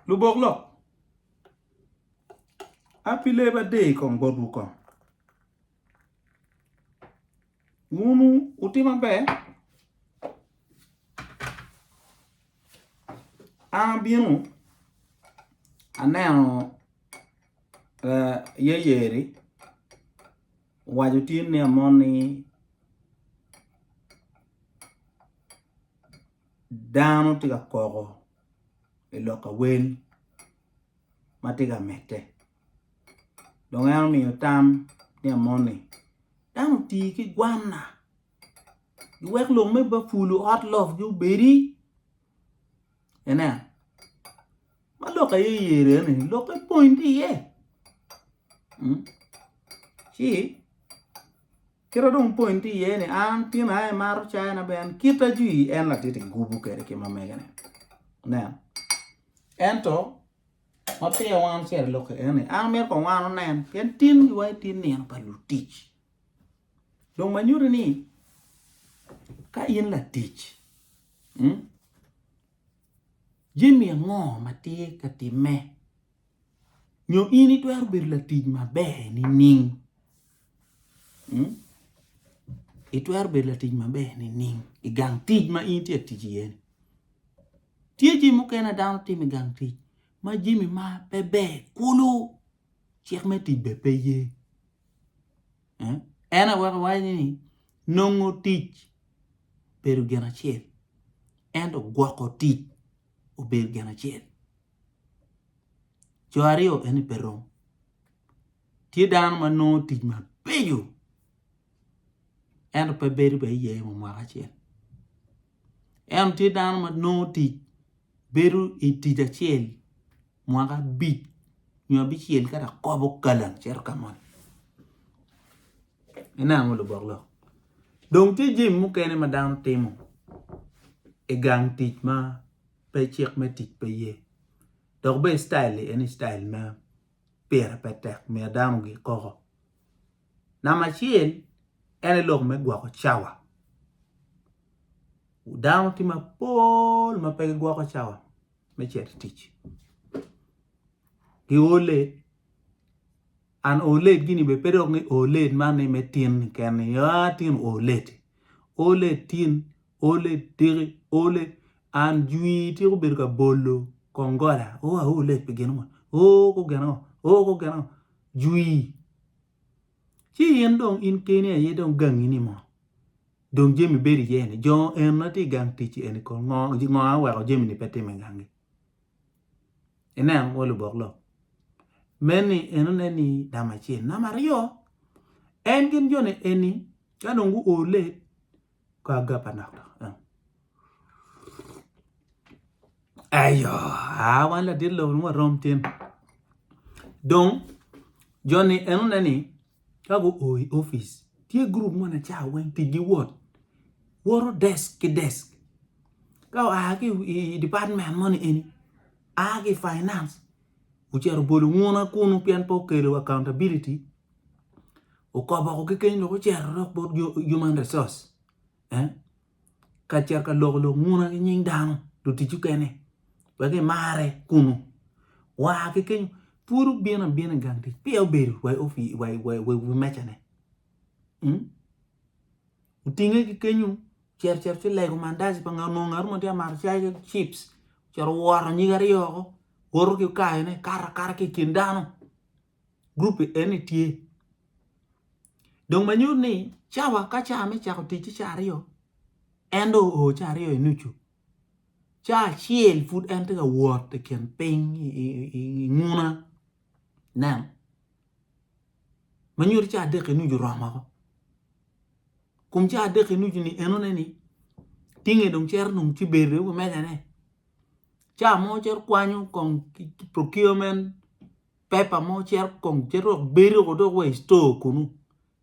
Luboklok. Happy Labor Day kong bodu kong. Ngunu utima be. Bienu. Aneo yeyeri. Wajutin ni amoni dano tiga koko. Iloka wel. Matiga mete. Dongan mi utam ni amoni. Dano tiki guana. You work long me ba fulu hot love you berry. Ena. Ma loka yere ni loka point ye. Si kira dong point ye ni an pina maru china ben kita jui en la titi gubu kere ki mamegane. Na. Ento ma pe wan ser loka ene an mer ko wan nen ken tin yu ai tin ni pa Lutic. Dong manyuri ni ka in la teach. Jimmy ngo mati katime. Nyo ini tu bir la teach ma be ni ning. Itu bir la teach ma be ni ning. Igang teach ma in tia teach yen. Tia Jimmy kena down team igang teach. Ma Jimmy ma bebe kulu. Chek me teach be ye. Ena waka ni nongo teach. Pero gana chiel. Endo Gwoko Tici o ber gana chiel. Joario eni perong. Tie dan ma no teach ma beyo. Endo pe beri be ye mo mwaka chiel. Endo tie dan ma no teach beru I teach a chiel. Mwaka bit. Nyo bi chiel kada Ka-Bokolok chero kamon. Ena mo lo borlo. Donc ti jim mu kene ma down temo. E gang teach ma pe chek me teach pe ye. Donc be style any style ma pera petek me dam gi koko. Na ma chiel ene log me Gwoko chawa. Down ti ma pol ma pe Gwoko chawa me chet teach. Gi ole an oled gini be pero ngi oled mane me tin ken ya tin oled. Oled tin oled diri oled an jui ti ko berka bolo kongola oled begin mo ko gano jui chi yen dong in Kenya ye dong gang ini mo dong jemi beri yene jo en na ti gang teach en ko ngo wa jemi ni pete me gangi enam wolu boklo meni enoneni damachi na mario engin jone eni kanongu ole ka gapa nakta ayo wala dillo mo romtin donc jone enoneni kago oi office tie group mona cha wen tigi woro desk ka agi department money eni agi finance uchero bolu ngona kunu pian pokelo accountability o ko ba ko ken lo chero bo human resource ka cher ka lo ngona nying dano do tichu kene ba ke mare kunu wa ke ken puru bien ganti pio beru wa ofi wa mechane utinge ke kenyu cher che lego mandazi pa ngano ngaru mo dia mar chai chips chero war ni gari yo Woro ki ka ene kara ki kindano. Grupi ene tie. Dong manyu ni chawa ka cha me cha ko Tici chario. Endo o chario inuchu. Cha chiel food ente ga word the campaign nguna. Nam. Manyu cha de inuju rama ko. Kum cha de inuju ni enone ni. Tinge dong cher nung chi bere wo medane. Cha mo cher kwanyu kong procurement pepa mo cher kong cher bero ko do we store kunu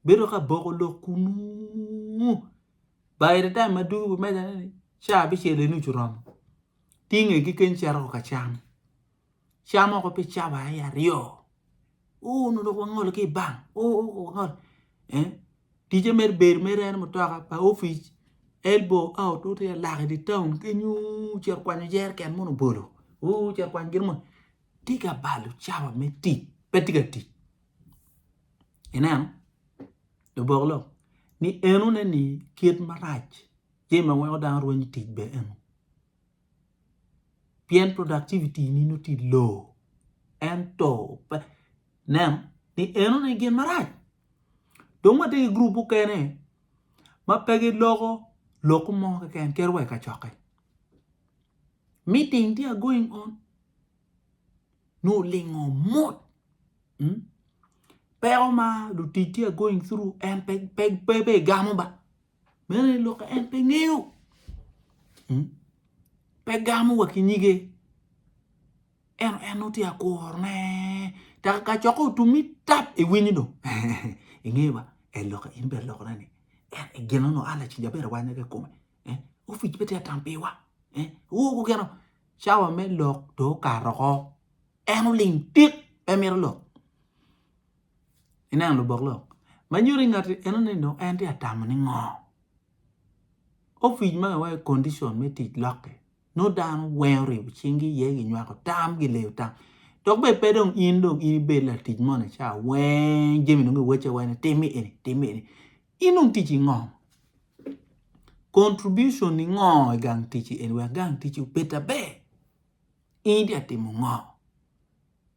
bero Ka-Bokolok kunu by the time adu me da cha bi che le nu churam tinge ki ken cher ko ka cham ko pe cha ba ya rio no do ngol ki bang ngol DJ mer ber mer mo to pa office elbow out to la di town kenyu cher kwanyu jer ken mo bolo cher kwan girmo tiga balu chawa me ti petiga ti enam do boglo ni enu ne ni kiet marach jema we odan ro ni ti be enu pien productivity ni no ti low ento nam ni enu ne gen marach do ma de group kene ma pegi logo mo ka ken kerwe ka choke meeting they are going on no lingo mot pero ma Lutic are going through and peg gamo ba mene look and peg new peg gamo wa kinyige eno ti akor ne ta ka choko to meet tap e winyido ingeba e look in be look nani e geno no ala chinja bere wa ne ke come o fi bete tampewa o geno chawa me look do karoko eno ling tik e mir look ina lo boglo manyuri ngati eno no anti atam ni ngo o fi ma wa condition me ti lock no dan wewe chingi ye gi nywa ko tam gi le tam to be pedong in be la ti mo na cha wen jemi no weche wa ne temi eni inung ti chi ngo contribution ni ngo gang ti chi en wa gang ti chi beta be indi atimo ngo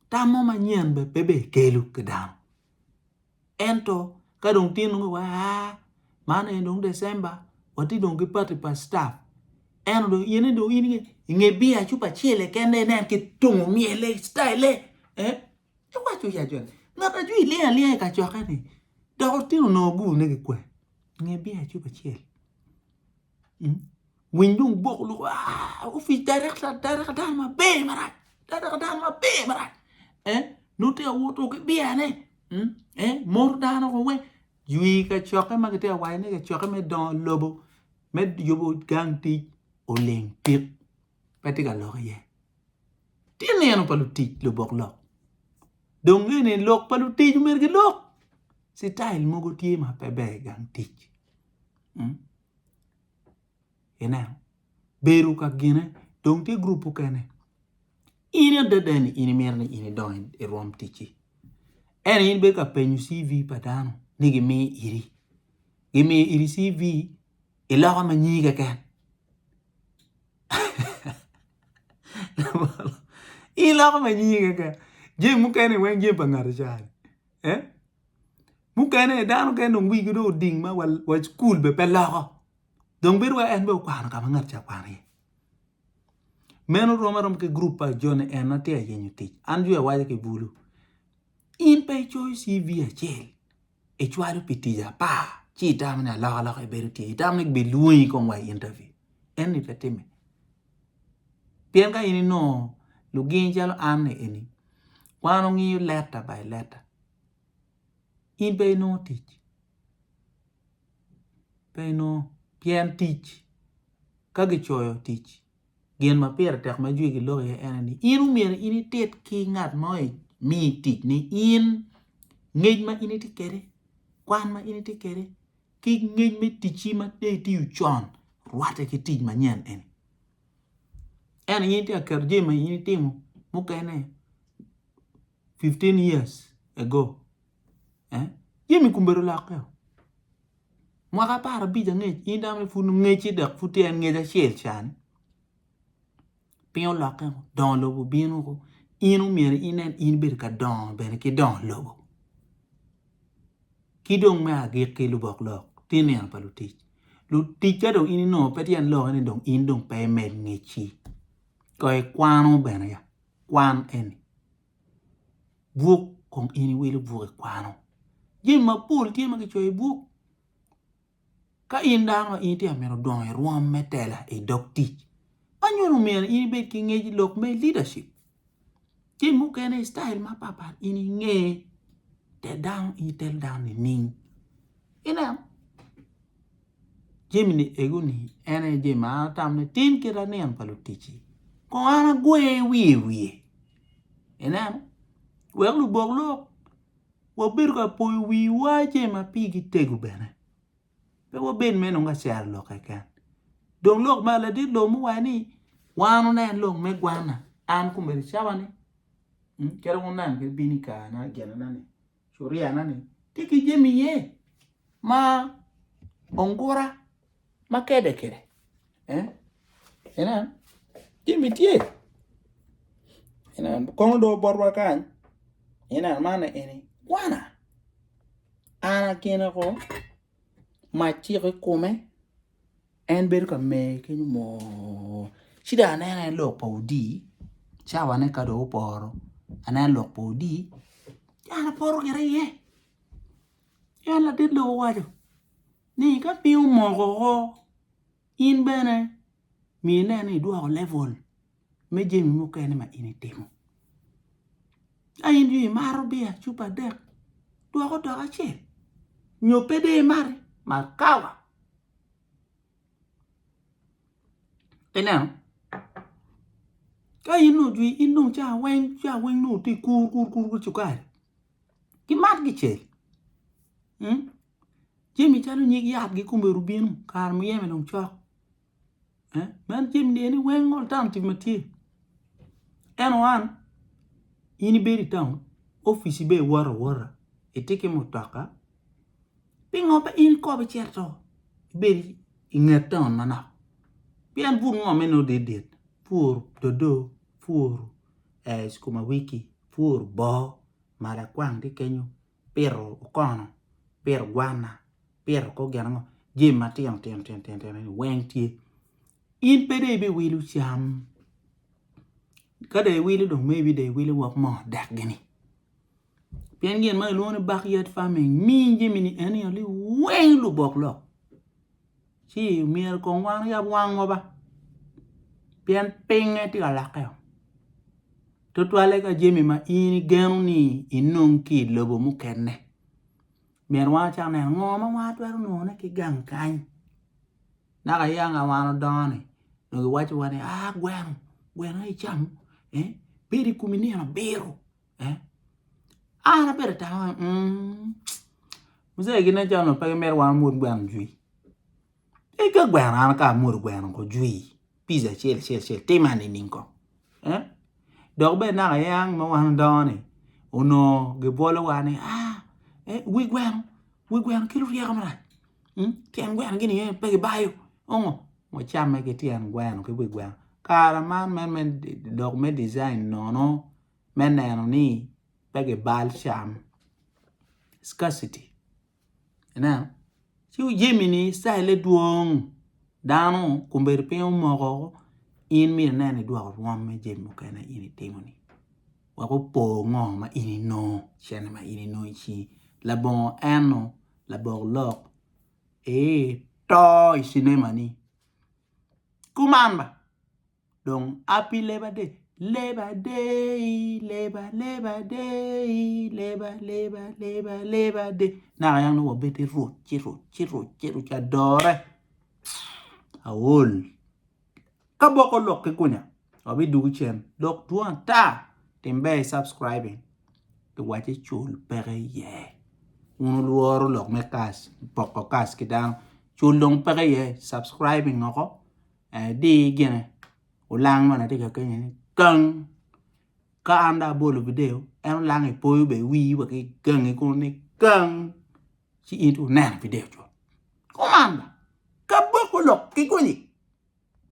tamo manyen be bebe kelu kedam ento kadong tinu wa mana endong December wati dong ki party pa staff eno do yene do yini nge bia chupa chele kende nen ki tungu miele style e wacho ya jon ngata ju ile ka choka ni do tinu no gu ne ki kwe nge bia chupa chele windung boklu o fi direct ma be mara no te woto ki bia ne mor dano ko we yui ka choka ma ke wa ne ke choka me don lobo me yobo ganti olympique patiga loye tine no Lutic lo boklo donc ne lok Lutic merge lok style mogo tie ma pebe ganti ena beru ka gine donc te groupe kene ine de den ine merne ine don e rom tici en in be ka penyu CV padano ni gimi iri CV ila ma nyiga kan ila ma nyiga kan je mu kene wen je bangar jari mu kene dano ken no wi do ding ma wal school be pela donc bir wa en be kwano ka ngar cha kwani meno romarom ke group pa jone en ate yenyu ti anju e wa ke bulu in pe choi CV a chel e chwalu pitija pa chi tamna la e berti tamne be lui kon wa interview en ni petime pien ka ini no lugin jalo amne eni kwano ngi letter by letter in pe no teach pe no pien teach kage choyo teach gen ma per tek ma juigi lo ye enani inu mer ini tet ki ngat moy mi teach ni in ngej ma ini ti kere kwan ma ini ti kere ki ngej me tichi ma te ti uchon ruate ki teach ma nyen en ini ti akerje ma ini timu mukene 15 years ago yemi kumbero la ko mwaka para bija ngej indam fu ngej dak fu te ngej a shel chan pion la ko don lo binu ko inu mer inen in ber ka don ben ki don lo ki dong ma ge ke lu bok lo tinen pa Lutic do ini no petian lo ni dong in dong pe men ngechi ko e kwano ben ya kwan en buk kong ini welu buk kwano je ma pol tie ma ke choi buk ka inda ma iti amero don e ruam metela e doctic anyono mer ini be ki ngeji lok me leadership je mu kene style ma papa ini nge te down itel down ni ning ina jemini eguni ene je ma tamne tin kira ne am Lutic ko ana gwe wi ina welu boglo wo bir ka po wi waje ma pigi tegu bene pe wo ben meno nga ser lo ka kan don lok ma la dit lo mu wani wanu ne lo me gwana an ku mer chawani kera unan ke bini ka na gena nani shuria nani tiki jemi ye ma ongora ma kede ena jemi tie ena kondo borwa kan ena mana eni wana ana kena ko ma tire kome en ber ka me ke mo shida na lo podi chawa ne ka do poro ana lo podi ana poro kere ye yalla de lo wajo ni ka pi mo go in bene mi ne ni do level me je mi mo ka ne ma ini temo ayin yu maro bia chupa de do ko do ka che nyo pede mari markawa ena ka inu dui inu cha wen no ti kur chukar ki mat gi che jemi chalu nyig yat gi kumbe rubinu kar mu yeme dong chok man jemi ni wen alternative matie en wan ini beri town office be wara etike mutaka pingo ba in ko be cherto beri inget town mana pian bur ngo meno de fur dodo fur skuma wiki fur bo mara kwang di kenyo pero kono per guana per ko gano je matiam tem wen tie in pede be wilu cham kada wilu dong maybe they will work more that gini pian gen ma lo ne backyard farming mi je mini eni oli wen lu bok lo si mier ko wang ya wang ba pian pinge ti ala ka to twale ka jemi ma ini genu ni inung ki lobo mu kenne mier wa cha ne ngoma wa twaro no ne ki gang kan na ka ya nga wa no doni no wa chu wa ne gwen ai cham beri kumini na bero ana bere ta muze gina jano pa mer wa mur gwan jui ka gwan ana ka mur gwan ko jui pizza chel te mani ninko dog be na yang ma wan doni uno ge bolo wane wi gwan kilo ya kamera tian gwan gini pe ge bayo mo chama ge tian gwan ko wi gwan kara man dog me design no men ni pe ge bal sham scarcity na si Gemini style duong dano kumber pe mo in mi na ni duo rom me jemu kana ini temoni wa ko po ngo ma ini no chen ma ini no chi la bon ano la borlok to cinema ni kumamba donc happy labor day na yang no beti ro chiro cha dore awol Ka-Bokolok ke kunya obi dugu chen dok tuan ta timbe subscribing ke wache chul pere ye unu luoro lok me kas poko kas kidang chul dong pere ye subscribing ngoko di gene ulang mana tiga kenya ni kang ka anda bolu video en lang e poyo be wi wa ke kang e kuni kang chi itu nan video cho komanda Ka-Bokolok ke kuni